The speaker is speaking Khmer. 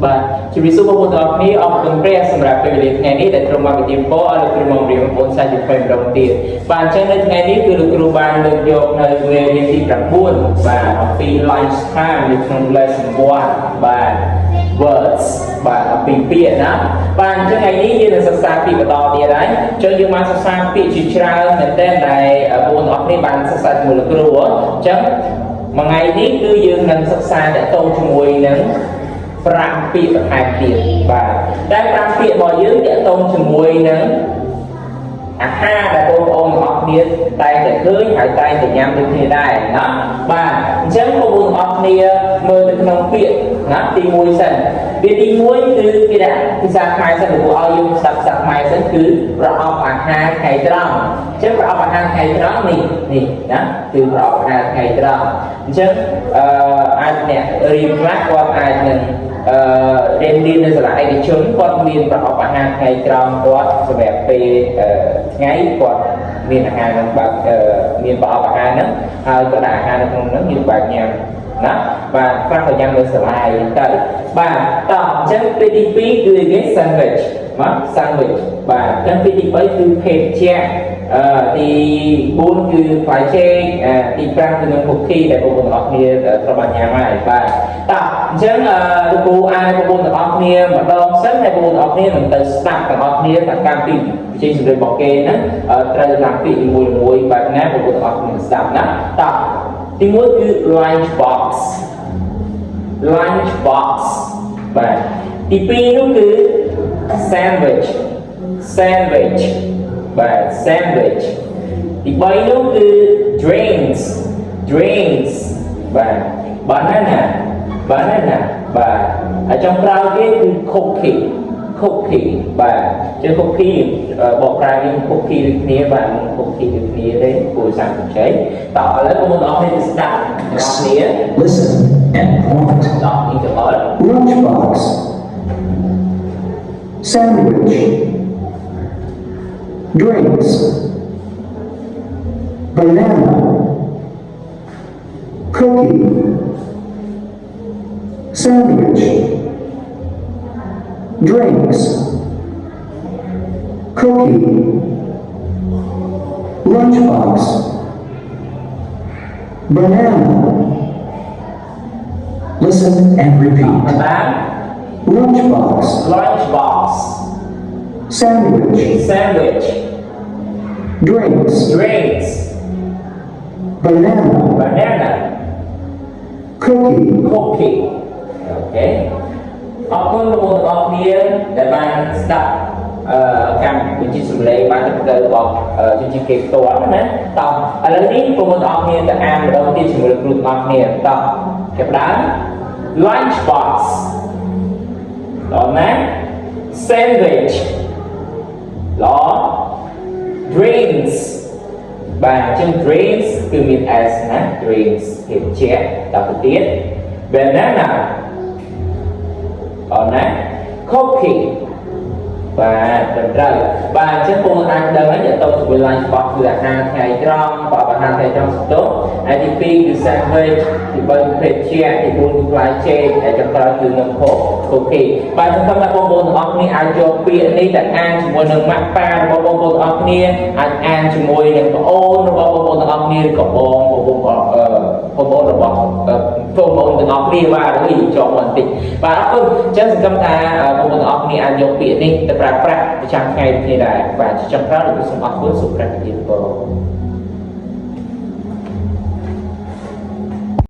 បាទជំរាបសួរបងប្អូនទាំងអស់គ្នាអរគុណព្រះសម្រាប់ពេលវេលាថ្ងៃនេះដែលក្រុមមកវិទ្យាពរឲ្យលោកគ្រូមករៀបបងប្អូនសាជាថ្មីម្ដងទៀតបាទអញ្ចឹងនៅថ្ងៃនេះគឺលោកគ្រូបានលើកយកនៅវគ្គរៀនទី9បាទអំពី lunch time នៅក្នុង lesson 1បាទ words បាទអំពីពាក្យណាបាទអញ្ចឹងថ្ងៃនេះយើងនឹងសិក្សាពាក្យបន្តទៀតហើយអញ្ចឹងយើងបានសិក្សាពាក្យជាច្រើនមែនទែនដែលបងប្អូនទាំងអស់គ្នាបានសិក្សាជាមួយលោកគ្រូអញ្ចឹងមួយថ្ងៃនេះគឺយើងនឹងសិក្សាតទៅជាមួយនឹង5ពាក្យបន្ថែមទៀតបាទតែ5ពាក្យរបស់យើងតទៅជាមួយនឹងអាហារដែលបងប្អូនទាំងអស់គ្នាតែងតែឃើញហើយតែងតែញ៉ាំដូចគ្នាដែរណាបាទអញ្ចឹងបងប្អូនទាំងអស់គ្នាមើលទៅក្នុងពាក្យណាទី1សិនពាក្យទី1គឺគេដាក់ភាសាខ្មែរសិនព្រោះឲ្យយើងស្ដាប់ភាសាខ្មែរសិនគឺប្រអប់អាហារថ្ងៃត្រង់អញ្ចឹងប្រអប់អាហារថ្ងៃត្រង់នេះណាគឺប្រអប់អាហារថ្ងៃត្រង់អញ្ចឹងអាចអ្នករៀនខ្លះគាត់អាចនឹងរៀននៅសាលាឯកជនគាត់មានប្រអប់អាហារថ្ងៃត្រង់គាត់សម្រាប់ពេលថ្ងៃគាត់មានអាហារនឹងបើមានប្រអប់អាហារហ្នឹងហើយក៏ដាក់អាហារនៅក្នុងហ្នឹងយើងបើកញ៉ាំណាបាទខ្លះក៏ញ៉ាំនៅសាលាអីទៅបាទតោះអញ្ចឹងពេលទី2គឺគេ sandwich មក sandwich បាទអញ្ចឹងពេលទី3គឺភេសជ្ជៈទី4គឺផ្លែចេកទី5គឺនឹង cookie ដែលបងប្អូនទាំងអស់គ្នាត្រូវបានញ៉ាំហើយបាទតោះអញ្ចឹងលោកគ្រូអានបងប្អូនទាំងអស់គ្នាម្ដងសិនហើយបងប្អូនទាំងអស់គ្នានឹងទៅស្ដាប់ទាំងអស់គ្នាតាមការពីវិជ័យសម្លេងរបស់គេហ្នឹងត្រូវតាមពាក្យនីមួយៗបែបណាបងប្អូនទាំងអស់គ្នាស្ដាប់ណាតោះទី1គឺ lunch box បាទទី2នោះគឺ sandwich បាទ sandwich ទី3នោះគឺ drinks បាទ banana បាទហើយចុងក្រោយគេគឺ cookie បាទជា cookie បកប្រែវិញ cookie ដូចគ្នាបាទ cookie ដូចគ្នាទេគួរសាកជជែកតោះឥឡូវបងប្អូនអរគ្នាស្ដាប់ទាំងអស់គ្នា Listen and point. តោះនេះទៅអត់ Lunchbox. Sandwich. Drinks. Banana. Cookie. Sandwich. Drinks. Cookie. Lunchbox. Banana. Listen and repeat. បាទ Lunchbox. Sandwich. Drinks. Banana. Cookie. អូខេអរគុណបងប្អូនទាំងអស់គ្នាដែលបានស្ដាប់កម្មវិធីសំឡេងបានទៅរបស់ជំនាញគេផ្ទាល់ណាតោះឥឡូវនេះបងប្អូនទាំងអស់គ្នាទៅអានម្ដងទៀតជាមួយគ្រូទាំងអស់គ្នាតោះចាប់ផ្ដើម lunch box ដល់ណា sandwich ល្អ drinks បាទអញ្ចឹង drinks គឺមាន s ណា drinks ភេសជ្ជៈដល់ទៅទៀត banana អរណា cookie បាទត្រឹមត្រូវបាទអញ្ចឹងបងអាចដឹងហើយទៅជាមួយ lunch box គឺអាហារថ្ងៃត្រង់ប្រអប់អាហារថ្ងៃត្រង់សំតុកហើយទី2គឺ sandwich ទី3គឺភេសជ្ជៈទី4គឺផ្លែចេកហើយចុងក្រោយគឺនឹង cookie បាទសង្ឃឹមថាបងប្អូនទាំងអស់គ្នាអាចយកពាក្យនេះទៅអានជាមួយនឹងម៉ាក់ប៉ារបស់បងប្អូនទាំងអស់គ្នាអាចអានជាមួយនឹងប្អូនរបស់បងប្អូនទាំងអស់គ្នាឬក៏បងប្អូនរបស់បងប្អូនទាំងអស់គ្នាបាទឬជាប់បន្តិចបាទអរគុណអញ្ចឹងសង្ឃឹមថាបងប្អូនទាំងអស់គ្នាអាចយកពាក្យនេះទៅប្រើប្រាស់ប្រចាំថ្ងៃគ្នាដែរបាទចុងក្រោយលោកសូមអរគុណសូមប្រាក់ទានពរ